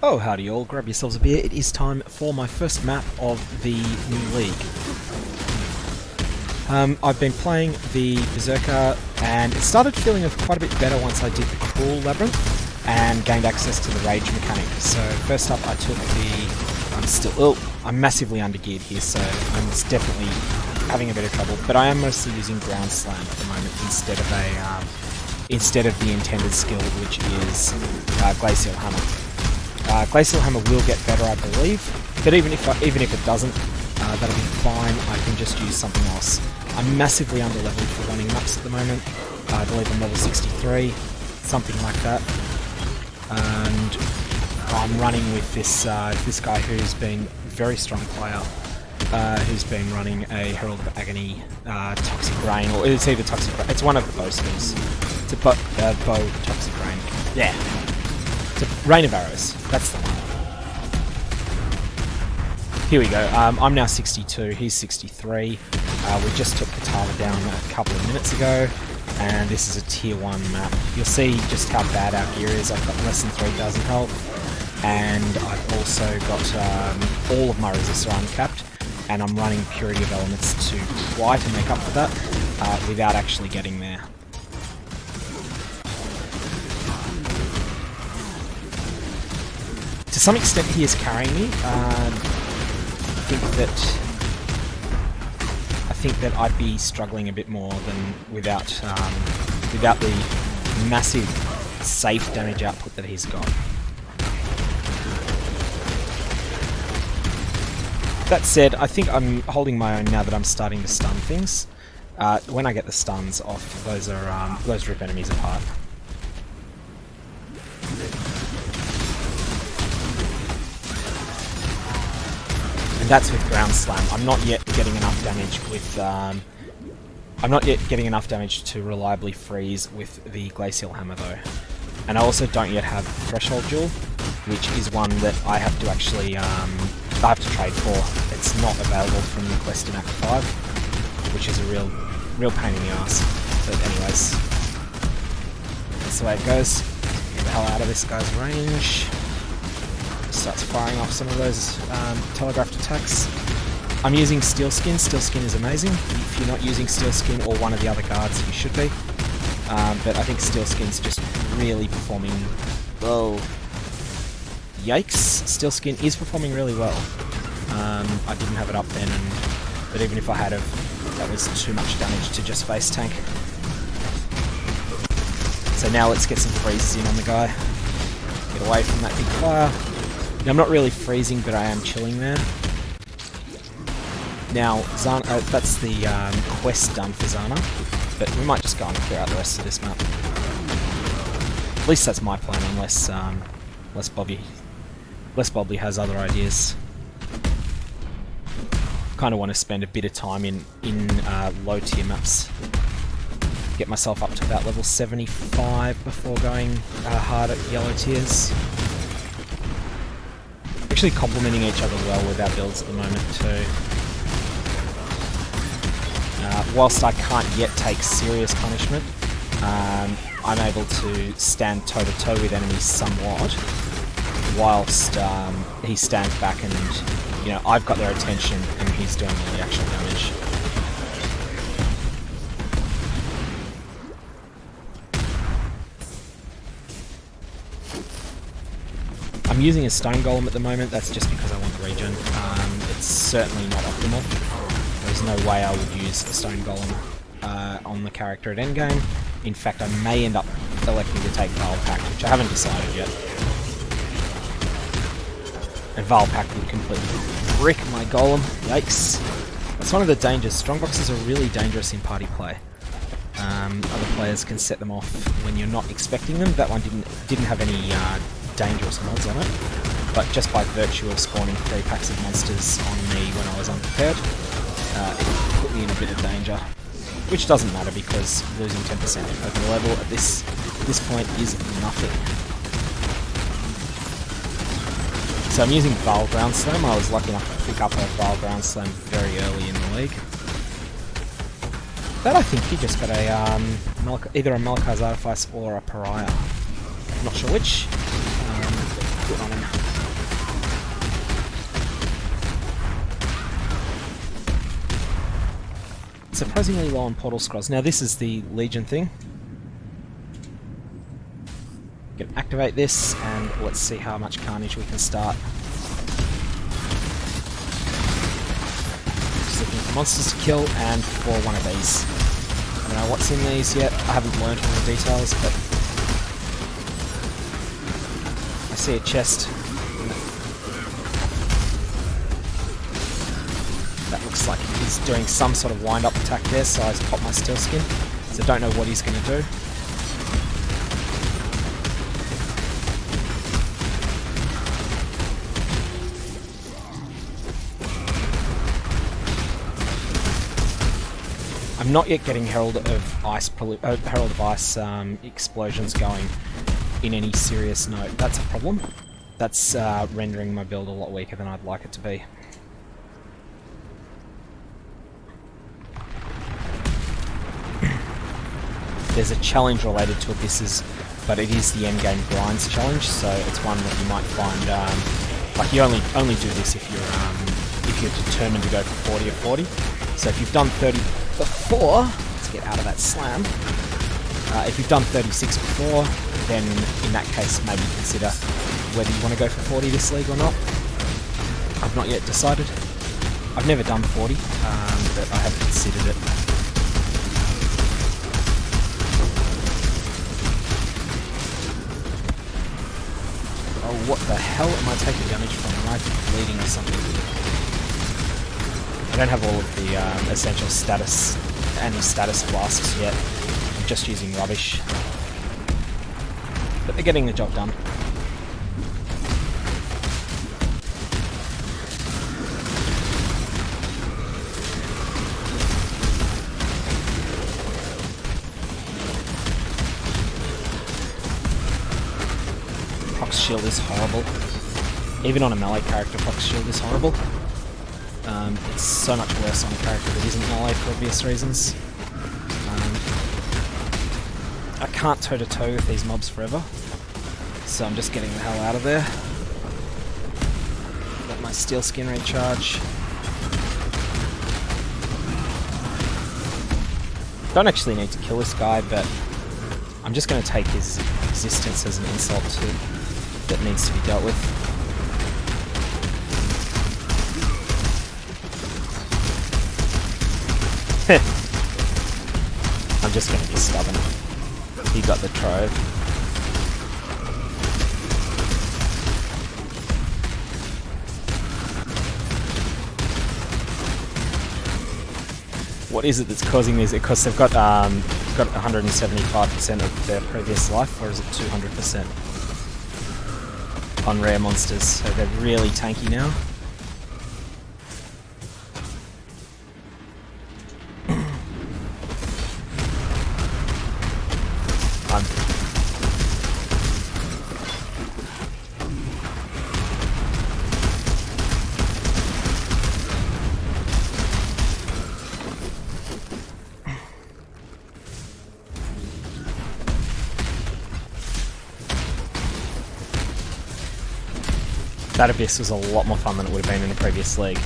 Oh, howdy all, grab yourselves a beer. It is time for my first map of the new league. I've been playing the Berserker, and it started feeling quite a bit better once I did the Cruel Labyrinth and gained access to the Rage mechanic. So first up I took the... I'm massively undergeared here, so I'm definitely having a bit of trouble, but I am mostly using Ground Slam at the moment instead of the intended skill, which is Glacial Hammer. Glacial Hammer will get better, I believe, but even if it doesn't, that'll be fine. I can just use something else. I'm massively underleveled for running maps at the moment. I believe I'm level 63, something like that. And I'm running with this guy who's been a very strong player, who's been running a Herald of Agony, Toxic Rain, or it's either Toxic Rain. It's one of the bow skills. It's a bow Toxic Rain. Yeah. It's a Rain of Arrows. That's the one. Here we go. I'm now 62. He's 63. We just took Katala down a couple of minutes ago, and this is a tier 1 map. You'll see just how bad our gear is. I've got less than 3,000 health, and I've also got all of my resistors uncapped, and I'm running Purity of Elements to try to make up for that without actually getting there. To some extent, he is carrying me. I think that I'd be struggling a bit more than without the massive safe damage output that he's got. That said, I think I'm holding my own now that I'm starting to stun things. When I get the stuns off, those rip enemies apart. And that's with Ground Slam. I'm not yet getting enough damage with. I'm not yet getting enough damage to reliably freeze with the Glacial Hammer though. And I also don't yet have Threshold Jewel, which is one that I have to actually I have to trade for. It's not available from the quest in Act 5, which is a real pain in the ass. But anyways, that's the way it goes. Get the hell out of this guy's range. Starts firing off some of those telegraphed attacks. I'm using Steel Skin. Steel Skin is amazing. If you're not using Steel Skin or one of the other guards, you should be. But I think Steel Skin's just really performing well. Yikes! Steel Skin is performing really well. I didn't have it up then, but even if I had have, that was too much damage to just face tank. So now let's get some freezes in on the guy. Get away from that big fire. Now, I'm not really freezing, but I am chilling there. Now, that's the quest done for Zana, but we might just go and clear out the rest of this map. At least that's my plan, unless Bobby has other ideas. Kind of want to spend a bit of time in low tier maps. Get myself up to about level 75 before going hard at yellow tiers. Actually complementing each other well with our builds at the moment too. Whilst I can't yet take serious punishment, I'm able to stand toe to toe with enemies somewhat, whilst he stands back and, you know, I've got their attention and he's doing all the actual damage. I'm using a Stone Golem at the moment. That's just because I want the regen. It's certainly not optimal. There's no way I would use a Stone Golem on the character at endgame. In fact, I may end up electing to take Vile Pact, which I haven't decided yet. And Vile Pact would completely brick my Golem. Yikes. That's one of the dangers. Strongboxes are really dangerous in party play. Other players can set them off when you're not expecting them. That one didn't have any dangerous mods on it, but just by virtue of spawning 3 packs of monsters on me when I was unprepared, it put me in a bit of danger, which doesn't matter because losing 10% over the level at this point is nothing. So I'm using Vile Ground Slam. I was lucky enough to pick up a Vile Ground Slam very early in the league. That I think he just got a either a Malakai's Artifice or a Pariah. I'm not sure which. Good on him. surprisingly low on portal scrolls. Now this is the Legion thing. We can activate this, and let's see how much carnage we can start. Just looking for monsters to kill, and for one of these. I don't know what's in these yet. I haven't learned all the details, but I see a chest. That looks like he's doing some sort of wind-up attack there, so I just popped my steel skin. So don't know what he's going to do. I'm not yet getting Herald of Ice explosions going in any serious note. That's a problem. That's rendering my build a lot weaker than I'd like it to be. There's a challenge related to Abysses, but it is the endgame grinds challenge, so it's one that you might find like you only do this if you're determined to go for 40 or 40. So if you've done 30 before, let's get out of that slam. If you've done 36 before, then in that case maybe consider whether you want to go for 40 this league or not. I've not yet decided. I've never done 40, but I have considered it. Oh, what the hell am I taking damage from? Am I bleeding or something? I don't have all of the essential status and status flasks yet. I'm just using rubbish. But they're getting the job done. Prox shield is horrible. Even on a melee character, Prox shield is horrible. It's so much worse on a character that isn't melee for obvious reasons. I can't toe-to-toe with these mobs forever, so I'm just getting the hell out of there. Let my steel skin recharge. Don't actually need to kill this guy, but I'm just going to take his existence as an insult that needs to be dealt with. I'm just going to be stubborn. He got the trove. What is it that's causing these? Because they've got 175% of their previous life, or is it 200% on rare monsters? So they're really tanky now. That Abyss was a lot more fun than it would have been in the previous league.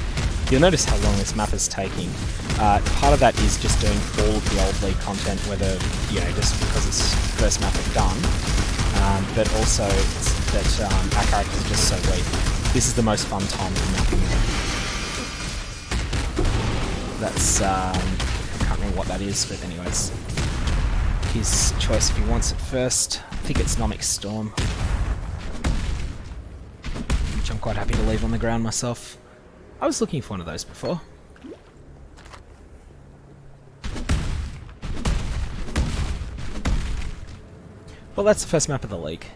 You'll notice how long this map is taking. Part of that is just doing all of the old league content, whether, you know, just because it's the first map I've done, but also that our characters are just so weak. This is the most fun time of mapping it. That's, I can't remember what that is, but anyways. His choice if he wants it first. I think it's Nomic Storm. I'm quite happy to leave on the ground myself. I was looking for one of those before. Well, that's the first map of the league.